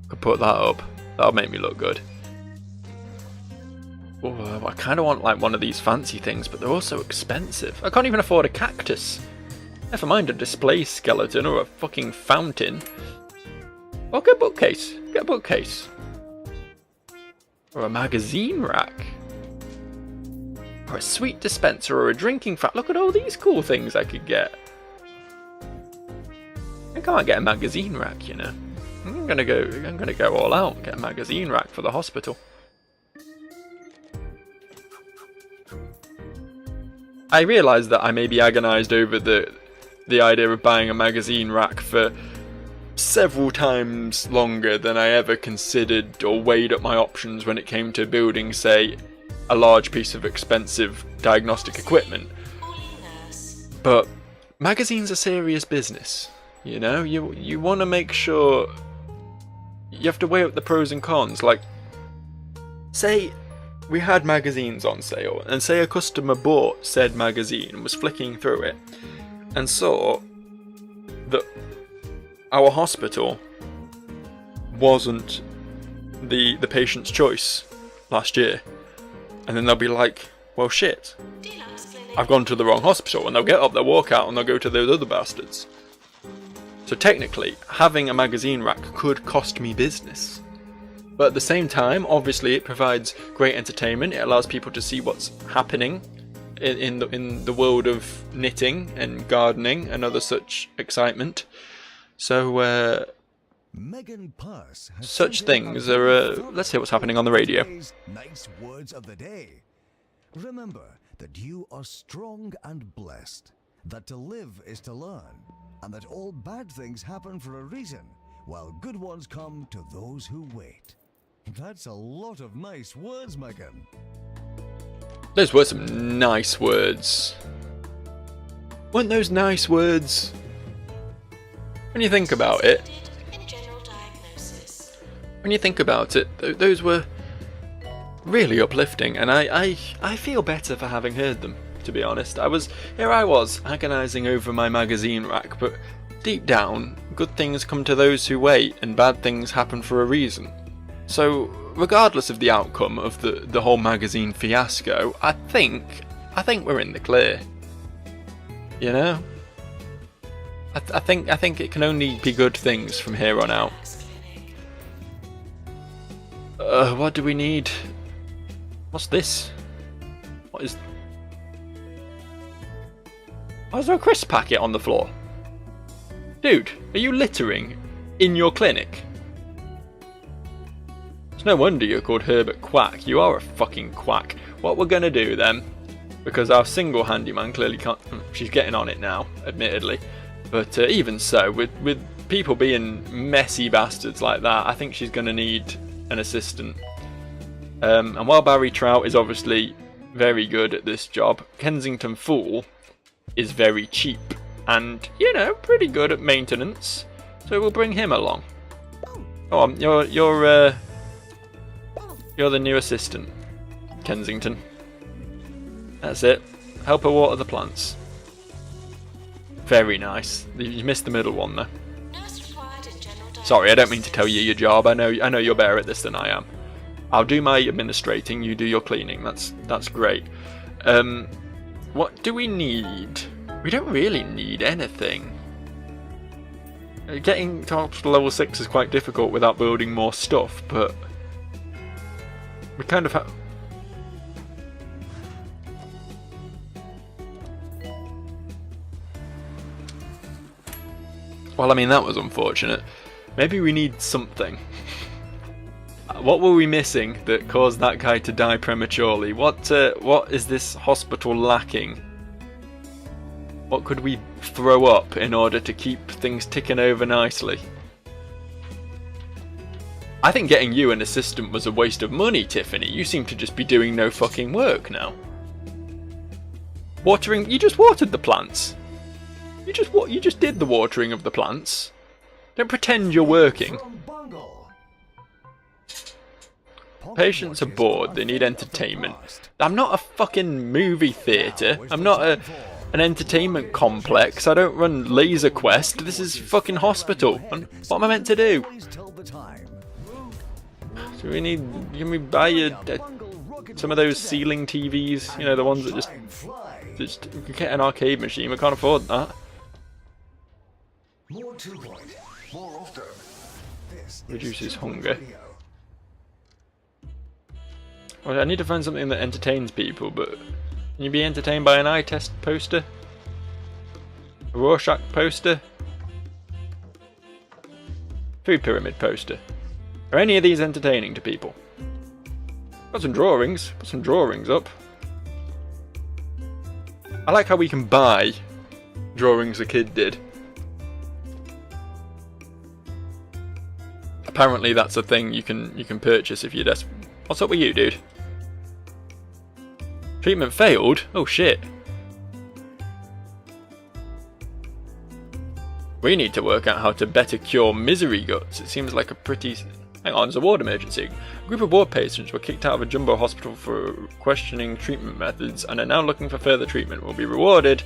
Could put that up. That'll make me look good. Oh, I kind of want like one of these fancy things, but they're also expensive. I can't even afford a cactus. Never mind a display skeleton or a fucking fountain. Oh, get a bookcase. Get a bookcase. Or a magazine rack. or a sweet dispenser, or a drinking fountain. Look at all these cool things I could get. I think I might get a magazine rack, you know. I'm gonna go all out and get a magazine rack for the hospital. I realise that I may be agonised over the idea of buying a magazine rack for several times longer than I ever considered or weighed up my options when it came to building, say, a large piece of expensive diagnostic equipment. But magazines are serious business, you know? You want to make sure... You have to weigh up the pros and cons. Like, say we had magazines on sale, and say a customer bought said magazine and was flicking through it, and saw that our hospital wasn't the patient's choice last year. And then they'll be like, well shit, I've gone to the wrong hospital, and they'll get up, they'll walk out, and they'll go to those other bastards. So technically, having a magazine rack could cost me business. But at the same time, obviously it provides great entertainment, it allows people to see what's happening in the world of knitting and gardening and other such excitement. So, such things are, let's hear what's happening on the radio. Nice words of the day. Remember that you are strong and blessed, that to live is to learn, and that all bad things happen for a reason, while good ones come to those who wait. That's a lot of nice words, Megan. Those were some nice words. Weren't those nice words? When you think about it, those were really uplifting, and I feel better for having heard them, to be honest. I was agonising over my magazine rack, but deep down, good things come to those who wait, and bad things happen for a reason. So, regardless of the outcome of the whole magazine fiasco, I think we're in the clear. You know? I think it can only be good things from here on out. What do we need? What's this? What is... Why is there a crisp packet on the floor? Dude, are you littering in your clinic? It's no wonder you're called Herbert Quack. You are a fucking quack. What we're gonna do then, because our single handyman clearly can't... She's getting on it now, admittedly. But even so, with people being messy bastards like that, I think she's gonna need an assistant. And while Barry Trout is obviously very good at this job, Kensington Fool is very cheap and, you know, pretty good at maintenance. So we'll bring him along. Go on, you're the new assistant, Kensington. That's it. Help her water the plants. Very nice. You missed the middle one though. Sorry, I don't mean to tell you your job. I know you're better at this than I am. I'll do my administrating, you do your cleaning. That's great. What do we need? We don't really need anything. Getting to hospital level 6 is quite difficult without building more stuff, but we kind of have... Well, I mean, that was unfortunate. Maybe we need something. What were we missing that caused that guy to die prematurely? What is this hospital lacking? What could we throw up in order to keep things ticking over nicely? I think getting you an assistant was a waste of money, Tiffany. You seem to just be doing no fucking work now. Watering... You just watered the plants. You just did the watering of the plants. Don't pretend you're working. Patients are bored, they need entertainment. I'm not a fucking movie theatre. I'm not an entertainment complex. I don't run Laser Quest. This is fucking hospital. And what am I meant to do? So can we buy you some of those ceiling TVs? You know, the ones that just you can get an arcade machine. We can't afford that. Reduces hunger. Well, I need to find something that entertains people, but Can you be entertained by an eye test poster? A Rorschach poster? Food pyramid poster. Are any of these entertaining to people? Got some drawings. Put some drawings up. I like how we can buy drawings a kid did. Apparently that's a thing you can purchase if you're desperate. What's up with you, dude? Treatment failed? Oh shit. We need to work out how to better cure misery guts. It seems like a pretty... Hang on, there's a ward emergency. A group of ward patients were kicked out of a jumbo hospital for questioning treatment methods and are now looking for further treatment. Will be rewarded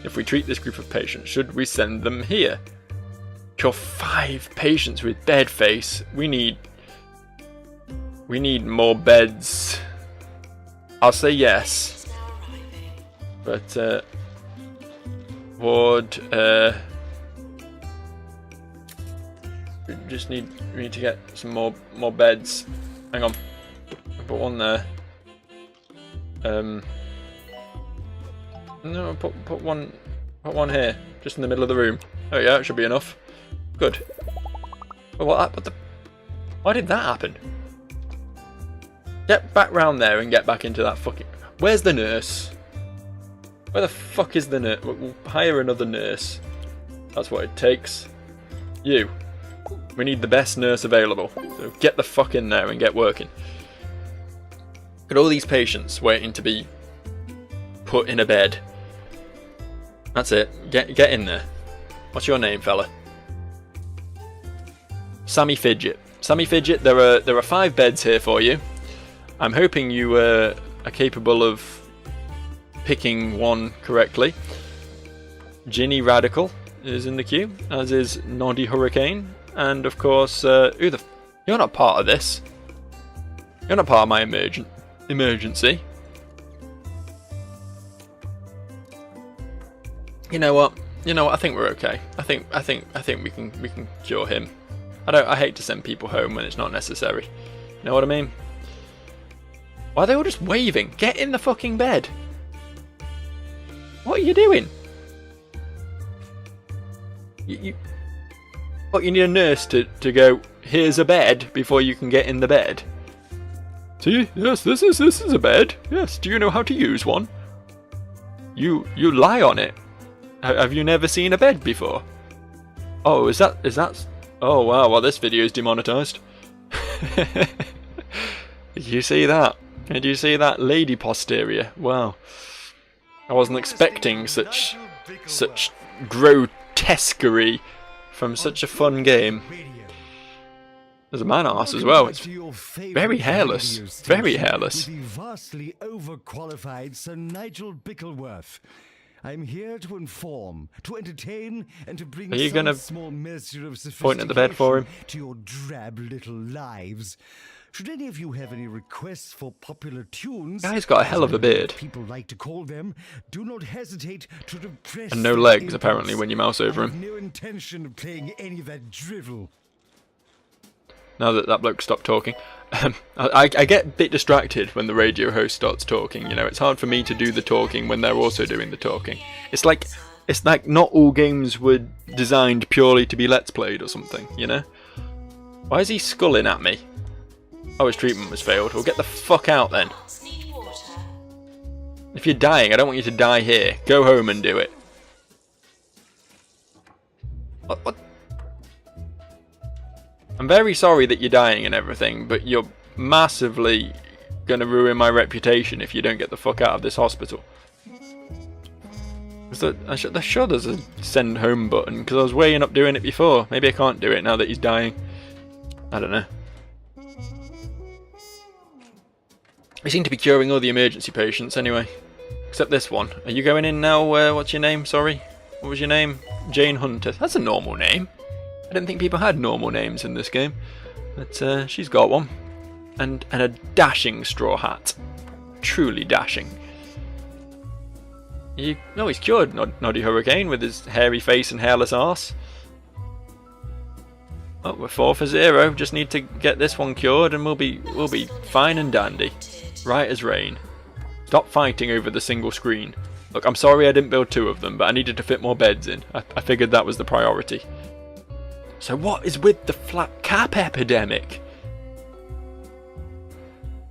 if we treat this group of patients. Should we send them here? Cure 5 patients with bed face. We need more beds. I'll say yes. But ward we need to get some more beds. Hang on. Put one there. No, put one here, just in the middle of the room. Oh yeah, it should be enough. Good. But why did that happen? Get back round there and get back into that fucking... Where's the nurse? Where the fuck is the nurse? We'll hire another nurse. That's what it takes. You. We need the best nurse available. So get the fuck in there and get working. Look at all these patients waiting to be put in a bed. That's it. Get in there. What's your name, fella? Sammy Fidget. Sammy Fidget, there are 5 beds here for you. I'm hoping you are capable of picking one correctly. Ginny Radical is in the queue, as is Noddy Hurricane, and of course, you're not part of this. You're not part of my emergency. You know what? I think we're okay. I think we can cure him. I hate to send people home when it's not necessary. You know what I mean? Why are they all just waving? Get in the fucking bed. What are you doing? What, you need a nurse to go, here's a bed, before you can get in the bed? See, yes, this is a bed. Yes, do you know how to use one? You lie on it. Have you never seen a bed before? Oh, is that... Oh wow, well this video is demonetized. Did you see that? Did you see that lady posterior? Wow. I wasn't expecting such grotesquerie from such a fun game. There's a man arse as well. It's very hairless. Very hairless. Vastly overqualified Sir Nigel Bickleworth. I'm here to inform, to entertain, and to bring some small measure of sophistication point at the bed for him to your drab little lives. Should any of you have any requests for popular tunes, guy's got a hell of a beard. People like to call them, do not hesitate to repress and no legs apparently when you mouse over him. I have no intention of playing any of that drivel. Now that bloke stopped talking. I get a bit distracted when the radio host starts talking, it's hard for me to do the talking when they're also doing the talking. It's like not all games were designed purely to be let's played or something, Why is he sculling at me? Oh, his treatment was failed. Well, get the fuck out then. If you're dying, I don't want you to die here. Go home and do it. What? I'm very sorry that you're dying and everything, but you're massively going to ruin my reputation if you don't get the fuck out of this hospital. I'm sure there's a send home button, because I was weighing up doing it before. Maybe I can't do it now that he's dying. I don't know. We seem to be curing all the emergency patients anyway. Except this one. Are you going in now? What's your name? Sorry. What was your name? Jane Hunter. That's a normal name. I didn't think people had normal names in this game. But she's got one. And a dashing straw hat. Truly dashing. He's cured Noddy Hurricane with his hairy face and hairless arse. Well, we're 4 for 0. Just need to get this one cured and we'll be fine and dandy. Right as rain. Stop fighting over the single screen. Look, I'm sorry I didn't build 2 of them, but I needed to fit more beds in. I figured that was the priority. So what is with the flat cap epidemic?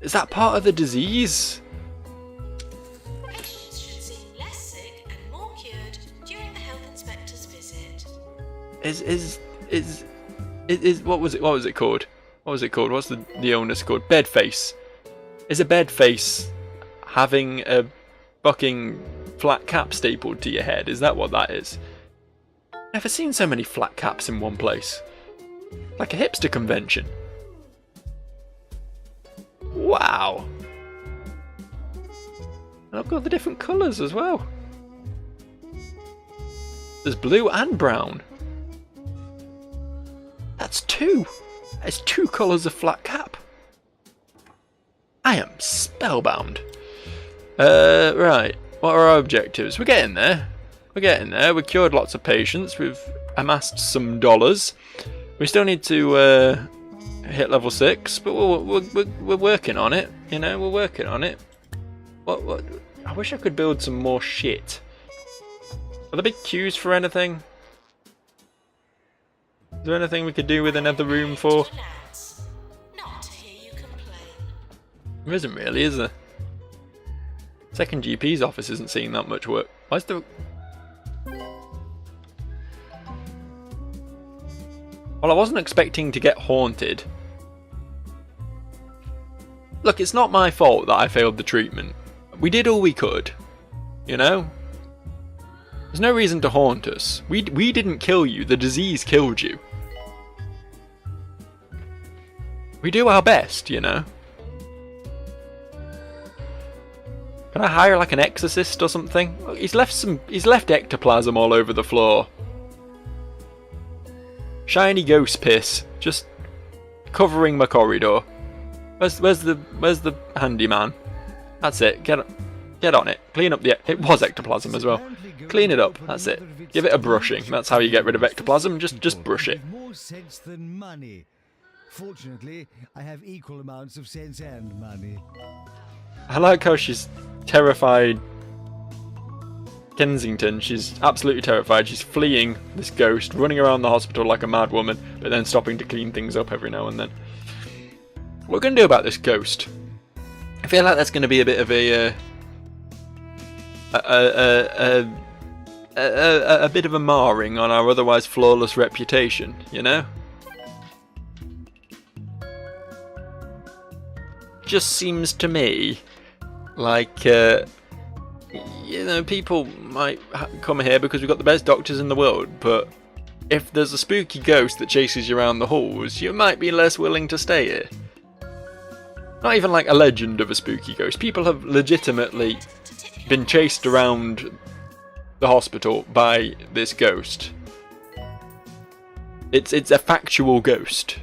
Is that part of the disease? Patients should seem less sick and more cured during the health inspector's visit. What was it called? What's the illness called? Bedface. Is a bedface having a fucking flat cap stapled to your head? Is that what that is? Never seen so many flat caps in one place. Like a hipster convention. Wow. And I've got the different colours as well. There's blue and brown. That's 2. There's 2 colours of flat cap. I am spellbound. Right. What are our objectives? We're getting there. We've cured lots of patients. We've amassed some dollars. We still need to hit level 6, but we're working on it. You know, we're working on it. What? I wish I could build some more shit. Are there big queues for anything? Is there anything we could do with another room for? Not to hear you complain. There isn't really, is there? Second GP's office isn't seeing that much work. Why is there... Well, I wasn't expecting to get haunted. Look, it's not my fault that I failed the treatment. We did all we could. You know? There's no reason to haunt us. We didn't kill you, the disease killed you. We do our best, you know? Can I hire like an exorcist or something? Look, he's left ectoplasm all over the floor. Shiny ghost piss, just covering my corridor. Where's the handyman? That's it. Get on it. Clean up the. It was ectoplasm as well. Clean it up. That's it. Give it a brushing. That's how you get rid of ectoplasm. Just brush it. More sense than money. Fortunately, I have equal amounts of sense and money. I like how she's terrified. Kensington, she's absolutely terrified. She's fleeing this ghost, running around the hospital like a mad woman, but then stopping to clean things up every now and then. What are we going to do about this ghost? I feel like that's going to be a bit of a bit of a marring on our otherwise flawless reputation, you know? Just seems to me like you know, people might come here because we've got the best doctors in the world, but if there's a spooky ghost that chases you around the halls, you might be less willing to stay here. Not even like a legend of a spooky ghost. People have legitimately been chased around the hospital by this ghost. It's a factual ghost.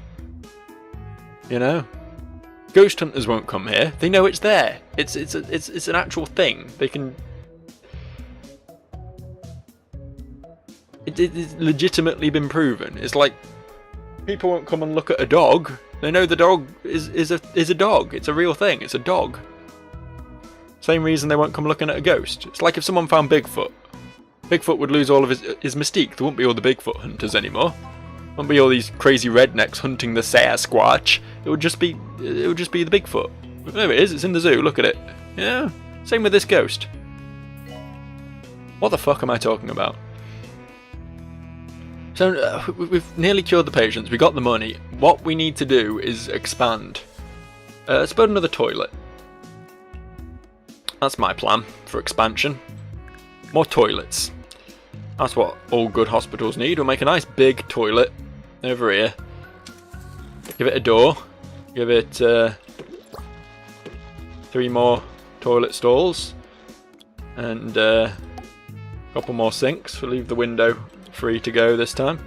You know? Ghost hunters won't come here. They know it's there. It's an actual thing. They can. It's legitimately been proven. It's like people won't come and look at a dog. They know the dog is a dog. It's a real thing. It's a dog. Same reason they won't come looking at a ghost. It's like if someone found Bigfoot. Bigfoot would lose all of his mystique. There wouldn't be all the Bigfoot hunters anymore. There wouldn't be all these crazy rednecks hunting the Sasquatch. It would just be the Bigfoot. There it is. It's in the zoo. Look at it. Yeah. Same with this ghost. What the fuck am I talking about? So we've nearly cured the patients. We got the money. What we need to do is expand. Let's build another toilet. That's my plan for expansion. More toilets. That's what all good hospitals need. We'll make a nice big toilet over here. Give it a door. Give it 3 more toilet stalls. And a couple more sinks. We'll leave the window free to go this time.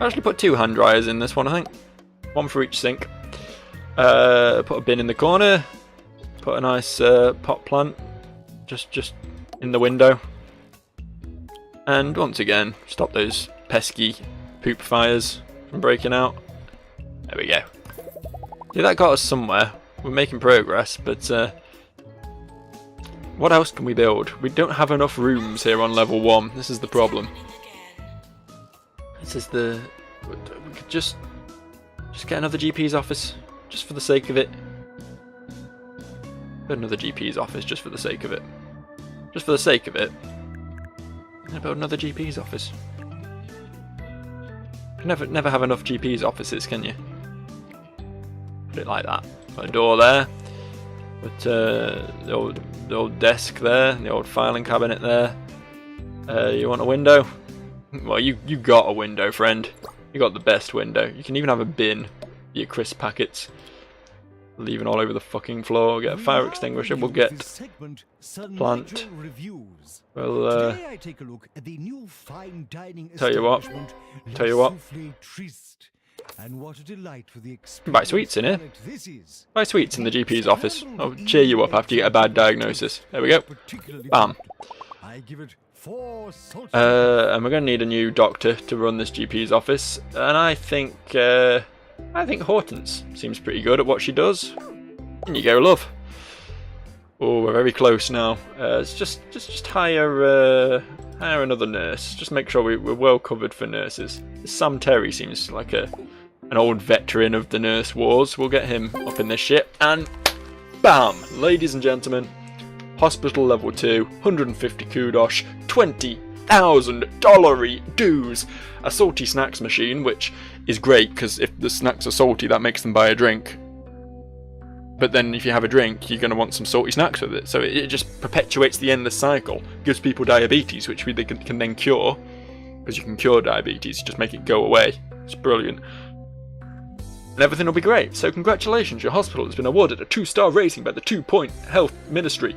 I'll actually put 2 hand dryers in this one, I think. 1 for each sink. Put a bin in the corner. Put a nice pot plant just in the window. And once again, stop those pesky poop fires from breaking out. There we go. See, that got us somewhere. We're making progress, but What else can we build? We don't have enough rooms here on level 1. This is the problem. This is the... We could just get another GP's office, just for the sake of it. Another GP's office, just for the sake of it. Just for the sake of it. How about another GP's office? You can never have enough GP's offices, can you? Put it like that. Put a door there. Put the old desk there. The old filing cabinet there. You want a window? Well, you got a window, friend. You got the best window. You can even have a bin. Your crisp packets. Leaving all over the fucking floor. Get a fire extinguisher. We'll get plant. Well, tell you what. Buy sweets in here. Buy sweets in the GP's office. I'll cheer you up after you get a bad diagnosis. There we go. Bam. And we're going to need a new doctor to run this GP's office. And I think Hortense seems pretty good at what she does. In you go, love. Oh, we're very close now. It's just hire another nurse. Just make sure we're well covered for nurses. Sam Terry seems like an old veteran of the nurse wars. We'll get him up in this ship, and bam, ladies and gentlemen, hospital level 2, 150 kudosh, $20,000 dues, a salty snacks machine, which is great because if the snacks are salty, that makes them buy a drink. But then if you have a drink, you're going to want some salty snacks with it. So it just perpetuates the endless cycle. Gives people diabetes, which they can then cure. Because you can cure diabetes, you just make it go away. It's brilliant. And everything will be great. So congratulations, your hospital has been awarded a 2-star rating by the 2-Point Health Ministry.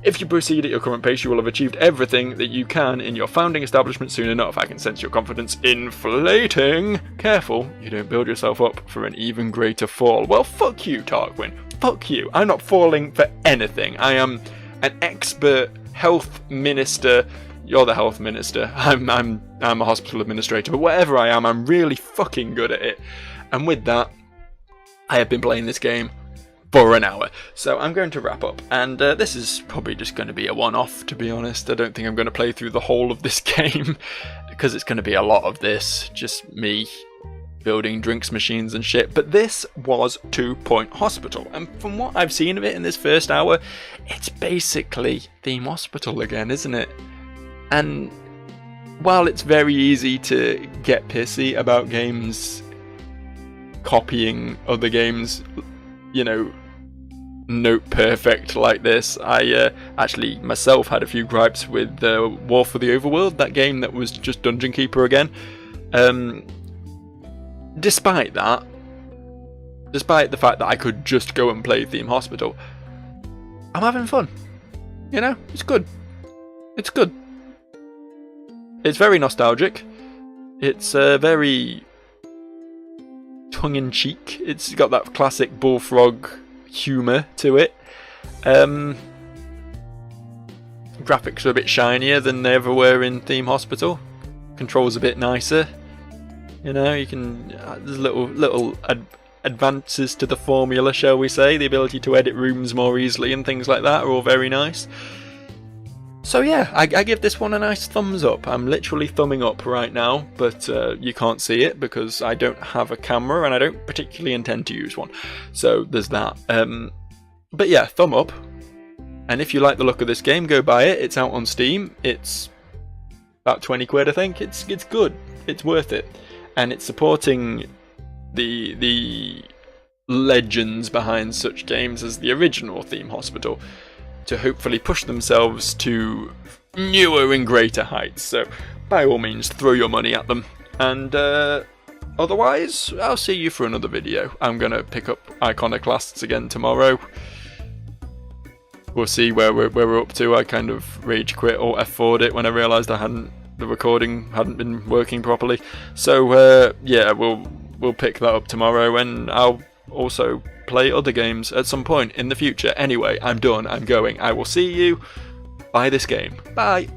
If you proceed at your current pace, you will have achieved everything that you can in your founding establishment soon enough. I can sense your confidence inflating. Careful, you don't build yourself up for an even greater fall. Well, fuck you, Tarquin. Fuck you. I'm not falling for anything. I am an expert health minister. You're the health minister. I'm a hospital administrator. But whatever I am, I'm really fucking good at it. And with that, I have been playing this game for an hour. So I'm going to wrap up, and this is probably just going to be a one-off, to be honest. I don't think I'm going to play through the whole of this game, because it's going to be a lot of this, just me building drinks machines and shit. But this was 2-Point Hospital, and from what I've seen of it in this first hour, it's basically Theme Hospital again, isn't it? And while it's very easy to get pissy about games copying other games, you know, note perfect like this, I actually myself had a few gripes with War for the Overworld, that game that was just Dungeon Keeper again. Despite the fact that I could just go and play Theme Hospital, I'm having fun. You know, it's good. It's good. It's very nostalgic. It's very tongue-in-cheek. It's got that classic Bullfrog humour to it. Graphics are a bit shinier than they ever were in Theme Hospital. Controls a bit nicer. You know, you can there's little advances to the formula, shall we say. The ability to edit rooms more easily and things like that are all very nice. So yeah, I give this one a nice thumbs up. I'm literally thumbing up right now, but you can't see it because I don't have a camera and I don't particularly intend to use one. So there's that. But yeah, thumb up. And if you like the look of this game, go buy it. It's out on Steam. It's about 20 quid, I think. It's good. It's worth it. And it's supporting the legends behind such games as the original Theme Hospital, to hopefully push themselves to newer and greater heights. So by all means, throw your money at them. And otherwise, I'll see you for another video. I'm going to pick up Iconoclasts again tomorrow. We'll see where we're up to. I kind of rage quit or F4'd it when I realised the recording hadn't been working properly. So yeah, we'll pick that up tomorrow, and I'll also play other games at some point in the future. Anyway, I'm done. I'm going. I will see you. Buy this game. Bye.